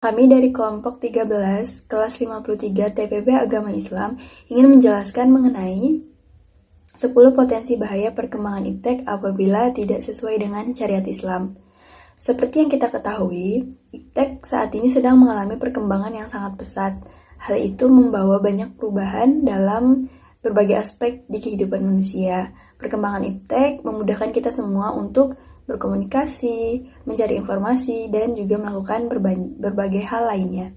Kami dari kelompok 13, kelas 53 TPB Agama Islam ingin menjelaskan mengenai 10 potensi bahaya perkembangan iptek apabila tidak sesuai dengan syariat Islam. Seperti yang kita ketahui, iptek saat ini sedang mengalami perkembangan yang sangat pesat. Hal itu membawa banyak perubahan dalam berbagai aspek di kehidupan manusia. Perkembangan iptek memudahkan kita semua untuk berkomunikasi, mencari informasi, dan juga melakukan berbagai hal lainnya.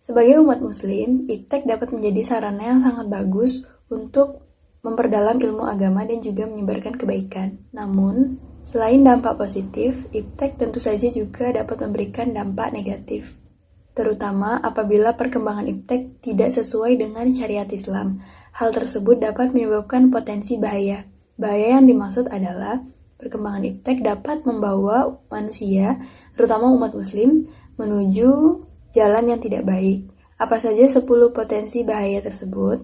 Sebagai umat muslim, iptek dapat menjadi sarana yang sangat bagus untuk memperdalam ilmu agama dan juga menyebarkan kebaikan. Namun, selain dampak positif, iptek tentu saja juga dapat memberikan dampak negatif, terutama apabila perkembangan iptek tidak sesuai dengan syariat Islam. Hal tersebut dapat menyebabkan potensi bahaya. Bahaya yang dimaksud adalah perkembangan iptek dapat membawa manusia, terutama umat muslim, menuju jalan yang tidak baik. Apa saja 10 potensi bahaya tersebut?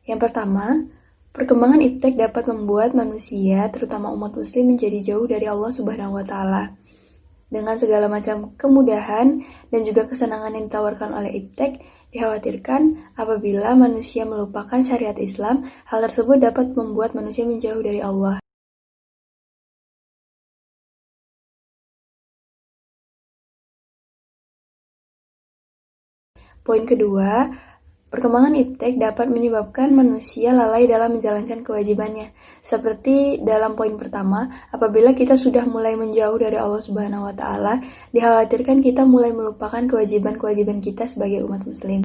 Yang pertama, perkembangan iptek dapat membuat manusia, terutama umat muslim, menjadi jauh dari Allah Subhanahu wa Ta'ala. Dengan segala macam kemudahan dan juga kesenangan yang ditawarkan oleh iptek, dikhawatirkan apabila manusia melupakan syariat Islam, hal tersebut dapat membuat manusia menjauh dari Allah. Poin kedua, perkembangan iptek dapat menyebabkan manusia lalai dalam menjalankan kewajibannya. Seperti dalam poin pertama, apabila kita sudah mulai menjauh dari Allah Subhanahu wa Ta'ala, dikhawatirkan kita mulai melupakan kewajiban-kewajiban kita sebagai umat muslim.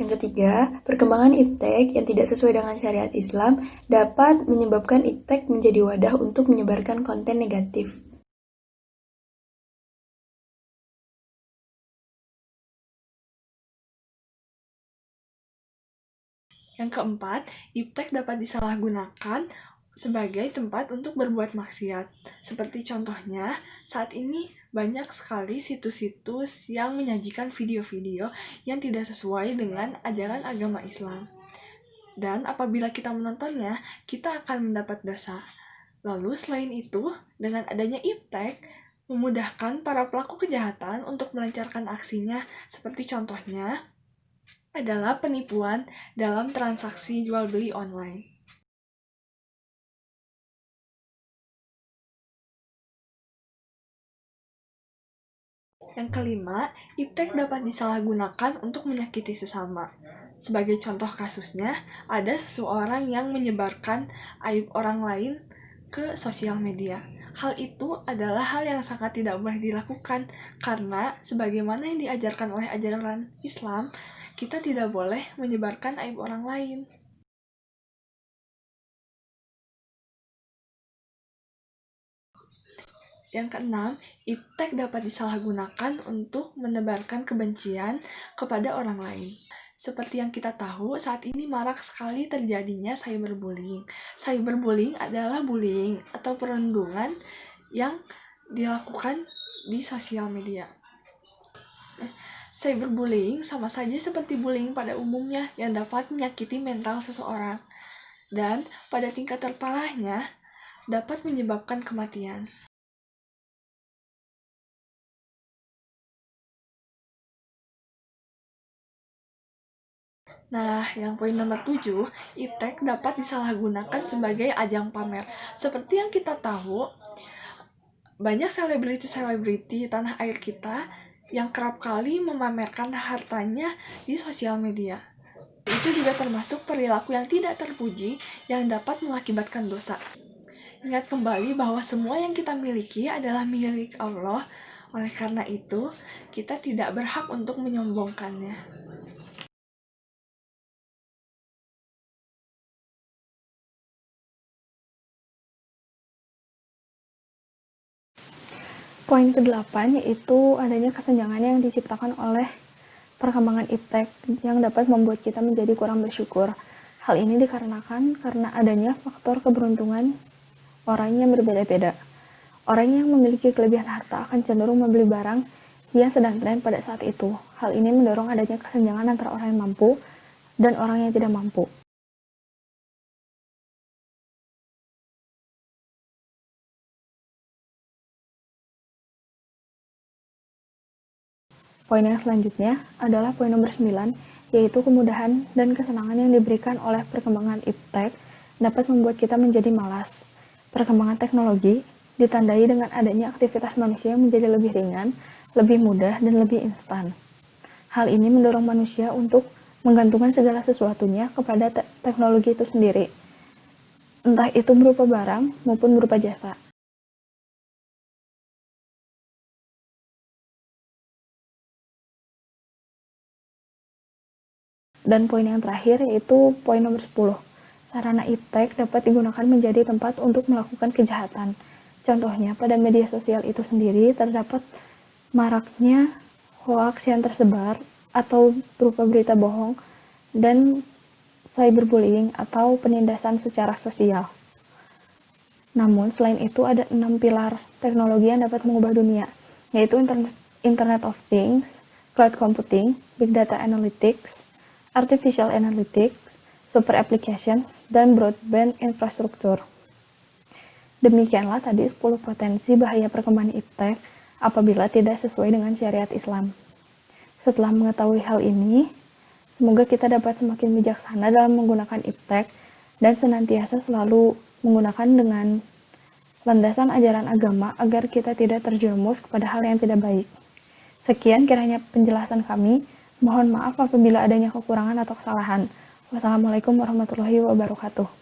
Yang ketiga, perkembangan iptek yang tidak sesuai dengan syariat Islam dapat menyebabkan iptek menjadi wadah untuk menyebarkan konten negatif. Yang keempat, iptek dapat disalahgunakan sebagai tempat untuk berbuat maksiat. Seperti contohnya, saat ini banyak sekali situs-situs yang menyajikan video-video yang tidak sesuai dengan ajaran agama Islam. Dan apabila kita menontonnya, kita akan mendapat dosa. Lalu selain itu, dengan adanya iptek, memudahkan para pelaku kejahatan untuk melancarkan aksinya, seperti contohnya adalah penipuan dalam transaksi jual-beli online. Yang kelima, iptek dapat disalahgunakan untuk menyakiti sesama. Sebagai contoh kasusnya, ada seseorang yang menyebarkan aib orang lain ke sosial media. Hal itu adalah hal yang sangat tidak boleh dilakukan karena sebagaimana yang diajarkan oleh ajaran Islam, kita tidak boleh menyebarkan aib orang lain. Yang keenam, iptek dapat disalahgunakan untuk menebarkan kebencian kepada orang lain. Seperti yang kita tahu, saat ini marak sekali terjadinya cyberbullying. Cyberbullying adalah bullying atau perundungan yang dilakukan di sosial media. Cyberbullying sama saja seperti bullying pada umumnya yang dapat menyakiti mental seseorang. Dan pada tingkat terparahnya, dapat menyebabkan kematian. Nah, yang poin nomor 7, iptek dapat disalahgunakan sebagai ajang pamer. Seperti yang kita tahu, banyak selebriti-selebriti tanah air kita yang kerap kali memamerkan hartanya di sosial media. Itu juga termasuk perilaku yang tidak terpuji yang dapat mengakibatkan dosa. Ingat kembali bahwa semua yang kita miliki adalah milik Allah. Oleh karena itu, kita tidak berhak untuk menyombongkannya. Poin ke-8 yaitu adanya kesenjangan yang diciptakan oleh perkembangan iptek yang dapat membuat kita menjadi kurang bersyukur. Hal ini dikarenakan karena adanya faktor keberuntungan orang yang berbeda-beda. Orang yang memiliki kelebihan harta akan cenderung membeli barang yang sedang tren pada saat itu. Hal ini mendorong adanya kesenjangan antara orang yang mampu dan orang yang tidak mampu. Poin yang selanjutnya adalah poin nomor 9, yaitu kemudahan dan kesenangan yang diberikan oleh perkembangan iptek dapat membuat kita menjadi malas. Perkembangan teknologi ditandai dengan adanya aktivitas manusia yang menjadi lebih ringan, lebih mudah, dan lebih instan. Hal ini mendorong manusia untuk menggantungkan segala sesuatunya kepada teknologi itu sendiri, entah itu berupa barang maupun berupa jasa. Dan poin yang terakhir yaitu poin nomor 10. Sarana iptek dapat digunakan menjadi tempat untuk melakukan kejahatan. Contohnya, pada media sosial itu sendiri terdapat maraknya hoaks yang tersebar atau berupa berita bohong dan cyberbullying atau penindasan secara sosial. Namun, selain itu ada 6 pilar teknologi yang dapat mengubah dunia, yaitu Internet of Things, Cloud Computing, Big Data Analytics, Artificial Analytics, Super Applications, dan Broadband Infrastructure. Demikianlah tadi 10 potensi bahaya perkembangan iptek apabila tidak sesuai dengan syariat Islam. Setelah mengetahui hal ini, semoga kita dapat semakin bijaksana dalam menggunakan iptek dan senantiasa selalu menggunakan dengan landasan ajaran agama agar kita tidak terjerumus kepada hal yang tidak baik. Sekian kiranya penjelasan kami. Mohon maaf apabila adanya kekurangan atau kesalahan. Wassalamualaikum warahmatullahi wabarakatuh.